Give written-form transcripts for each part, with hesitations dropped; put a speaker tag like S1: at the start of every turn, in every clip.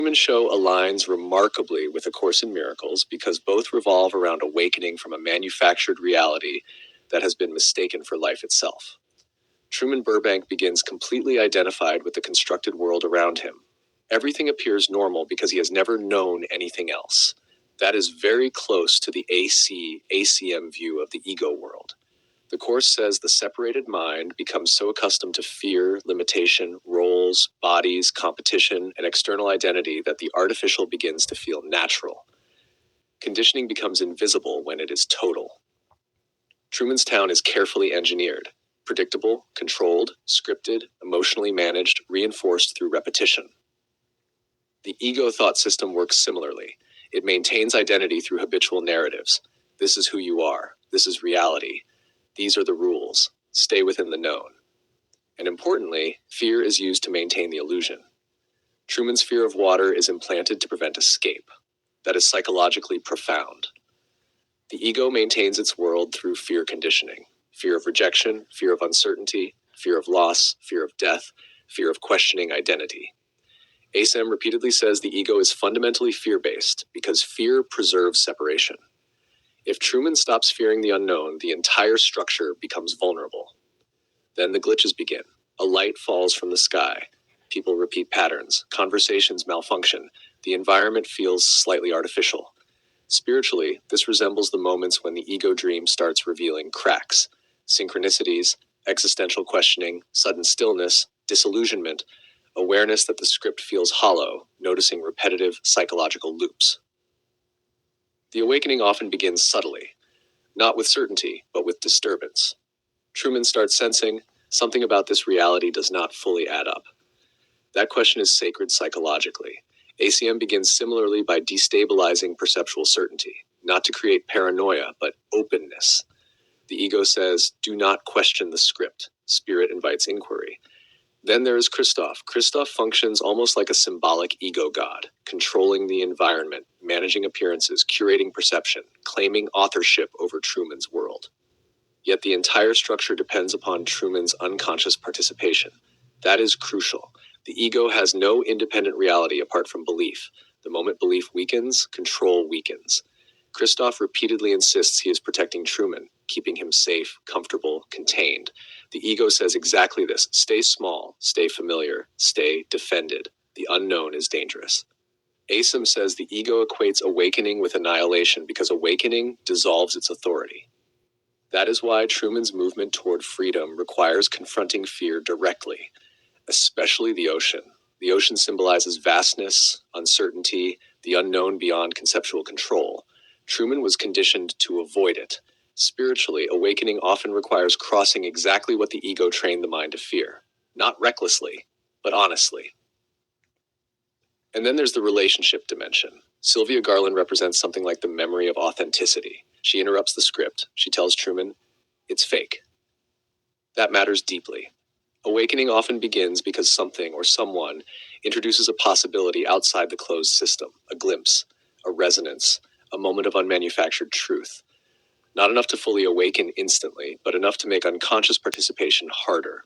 S1: Truman Show aligns remarkably with A Course in Miracles because both revolve around awakening from a manufactured reality that has been mistaken for life itself. Truman Burbank begins completely identified with the constructed world around him. Everything appears normal because he has never known anything else. That is very close to the ACIM view of the ego world. The Course says the separated mind becomes so accustomed to fear, limitation, roles, bodies, competition, and external identity that the artificial begins to feel natural. Conditioning becomes invisible when it is total. Truman's town is carefully engineered, predictable, controlled, scripted, emotionally managed, reinforced through repetition. The ego thought system works similarly. It maintains identity through habitual narratives. This is who you are. This is reality. These are the rules. Stay within the known. And importantly, fear is used to maintain the illusion. Truman's fear of water is implanted to prevent escape. That is psychologically profound. The ego maintains its world through fear conditioning. Fear of rejection, fear of uncertainty, fear of loss, fear of death, fear of questioning identity. ACIM repeatedly says the ego is fundamentally fear-based because fear preserves separation. If Truman stops fearing the unknown, the entire structure becomes vulnerable. Then the glitches begin. A light falls from the sky. People repeat patterns. Conversations malfunction. The environment feels slightly artificial. Spiritually, this resembles the moments when the ego dream starts revealing cracks, synchronicities, existential questioning, sudden stillness, disillusionment, awareness that the script feels hollow, noticing repetitive psychological loops. The awakening often begins subtly, not with certainty, but with disturbance. Truman starts sensing something about this reality does not fully add up. That question is sacred psychologically. ACM begins similarly by destabilizing perceptual certainty, not to create paranoia, but openness. The ego says, do not question the script. Spirit invites inquiry. Then there is Christoph. Christoph functions almost like a symbolic ego god, controlling the environment, managing appearances, curating perception, claiming authorship over Truman's world. Yet the entire structure depends upon Truman's unconscious participation. That is crucial. The ego has no independent reality apart from belief. The moment belief weakens, control weakens. Christoph repeatedly insists he is protecting Truman, keeping him safe, comfortable, contained. The ego says exactly this. Stay small, stay familiar, stay defended. The unknown is dangerous. ACIM says the ego equates awakening with annihilation because awakening dissolves its authority. That is why Truman's movement toward freedom requires confronting fear directly, especially the ocean. The ocean symbolizes vastness, uncertainty, the unknown beyond conceptual control. Truman was conditioned to avoid it. Spiritually, awakening often requires crossing exactly what the ego trained the mind to fear. Not recklessly, but honestly. And then there's the relationship dimension. Sylvia Garland represents something like the memory of authenticity. She interrupts the script. She tells Truman, it's fake. That matters deeply. Awakening often begins because something or someone introduces a possibility outside the closed system, a glimpse, a resonance, a moment of unmanufactured truth. Not enough to fully awaken instantly, but enough to make unconscious participation harder.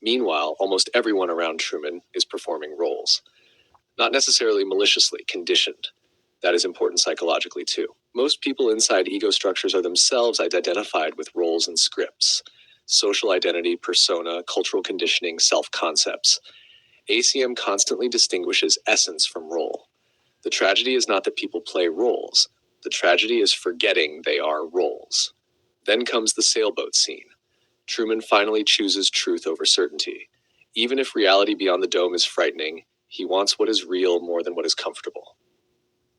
S1: Meanwhile, almost everyone around Truman is performing roles. Not necessarily maliciously, conditioned. That is important psychologically too. Most people inside ego structures are themselves identified with roles and scripts. Social identity, persona, cultural conditioning, self-concepts. ACM constantly distinguishes essence from role. The tragedy is not that people play roles. The tragedy is forgetting they are roles. Then comes the sailboat scene. Truman finally chooses truth over certainty. Even if reality beyond the dome is frightening, he wants what is real more than what is comfortable.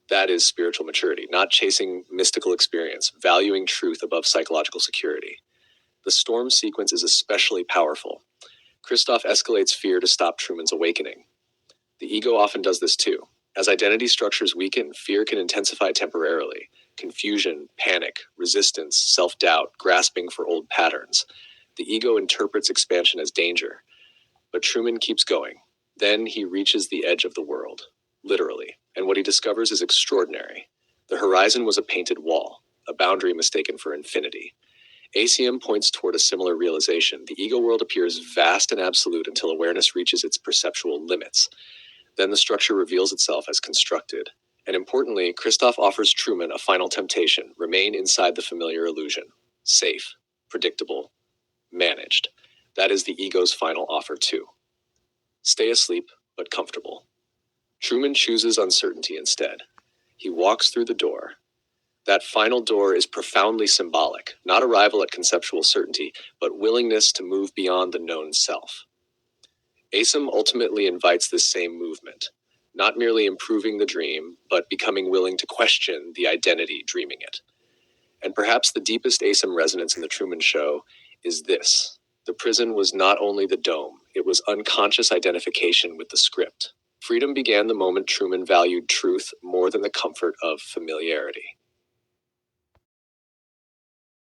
S1: That is spiritual maturity, not chasing mystical experience, valuing truth above psychological security. The storm sequence is especially powerful. Christoph escalates fear to stop Truman's awakening. The ego often does this too. As identity structures weaken, fear can intensify temporarily. Confusion, panic, resistance, self-doubt, grasping for old patterns. The ego interprets expansion as danger. But Truman keeps going. Then he reaches the edge of the world, literally, and what he discovers is extraordinary. The horizon was a painted wall, a boundary mistaken for infinity. ACM points toward a similar realization. The ego world appears vast and absolute until awareness reaches its perceptual limits. Then the structure reveals itself as constructed. And importantly, Christof offers Truman a final temptation: remain inside the familiar illusion. Safe, predictable, managed. That is the ego's final offer too. Stay asleep, but comfortable. Truman chooses uncertainty instead. He walks through the door. That final door is profoundly symbolic, not arrival at conceptual certainty, but willingness to move beyond the known self. ACIM ultimately invites this same movement, not merely improving the dream, but becoming willing to question the identity dreaming it. And perhaps the deepest ACIM resonance in the Truman Show is this: the prison was not only the dome, it was unconscious identification with the script. Freedom began the moment Truman valued truth more than the comfort of familiarity.